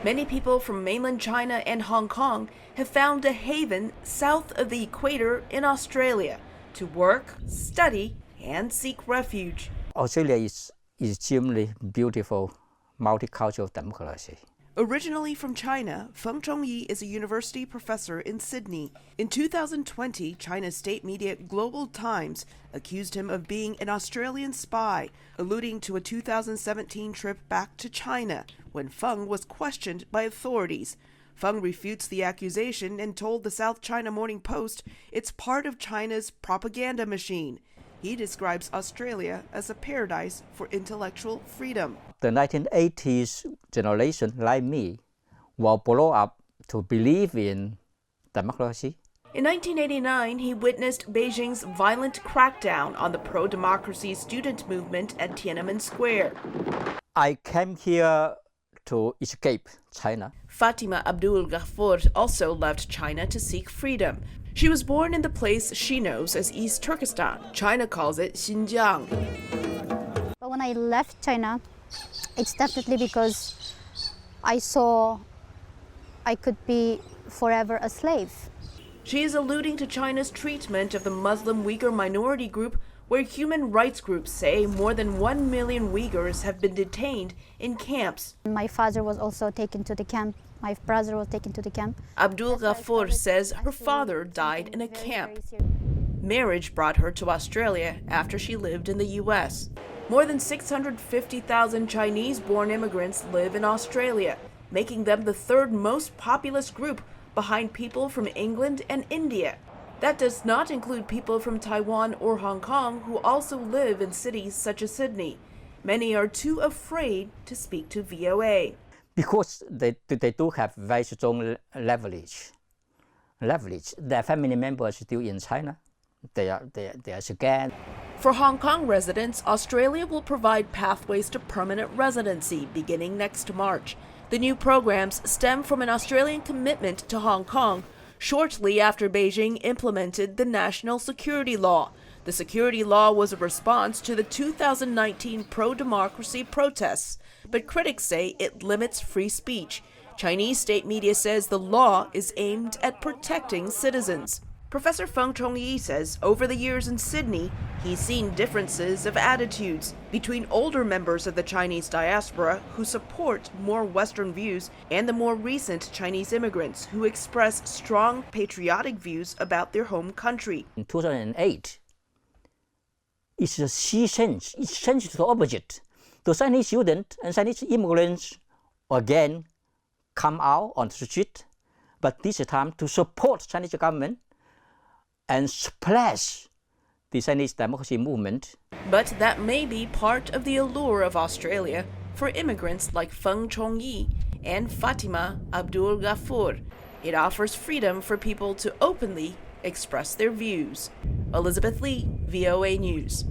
Many people from mainland China and Hong Kong have found a haven south of the equator in Australia to work, study, and seek refuge. Australia is extremely beautiful, multicultural democracy. Originally from China, Feng Chongyi is a university professor in Sydney. In 2020, China's state media Global Times accused him of being an Australian spy, alluding to a 2017 trip back to China when Feng was questioned by authorities. Feng refutes the accusation and told the South China Morning Post it's part of China's propaganda machine. He describes Australia as a paradise for intellectual freedom. The 1980s generation, like me, will grow up to believe in democracy. In 1989, he witnessed Beijing's violent crackdown on the pro-democracy student movement at Tiananmen Square. I came here to escape China. Fatima Abdul Ghaffur also left China to seek freedom. She was born in the place she knows as East Turkestan. China calls it Xinjiang. But when I left China, it's definitely because I saw I could be forever a slave. She is alluding to China's treatment of the Muslim Uyghur minority group, where human rights groups say more than 1 million Uyghurs have been detained in camps. My father was also taken to the camp. My brother was taken to the camp. Abdul Ghaffur says her father died in a camp. Marriage brought her to Australia after she lived in the U.S. More than 650,000 Chinese-born immigrants live in Australia, making them the third most populous group behind people from England and India. That does not include people from Taiwan or Hong Kong who also live in cities such as Sydney. Many are too afraid to speak to VOA. Because they do have very strong leverage. Their family members still in China. They are scared. For Hong Kong residents, Australia will provide pathways to permanent residency beginning next March. The new programs stem from an Australian commitment to Hong Kong shortly after Beijing implemented the National Security Law. The security law was a response to the 2019 pro-democracy protests, but critics say it limits free speech. Chinese state media says the law is aimed at protecting citizens. Professor Feng Chongyi says over the years in Sydney, he's seen differences of attitudes between older members of the Chinese diaspora who support more Western views and the more recent Chinese immigrants who express strong patriotic views about their home country. In 2008, it's a sea change. It's changed to the opposite. The Chinese students and Chinese immigrants again come out on the street, but this time to support Chinese government and suppress the Chinese democracy movement. But that may be part of the allure of Australia for immigrants like Feng Chongyi and Fatima Abdul Ghaffur. It offers freedom for people to openly express their views. Elizabeth Lee, VOA News.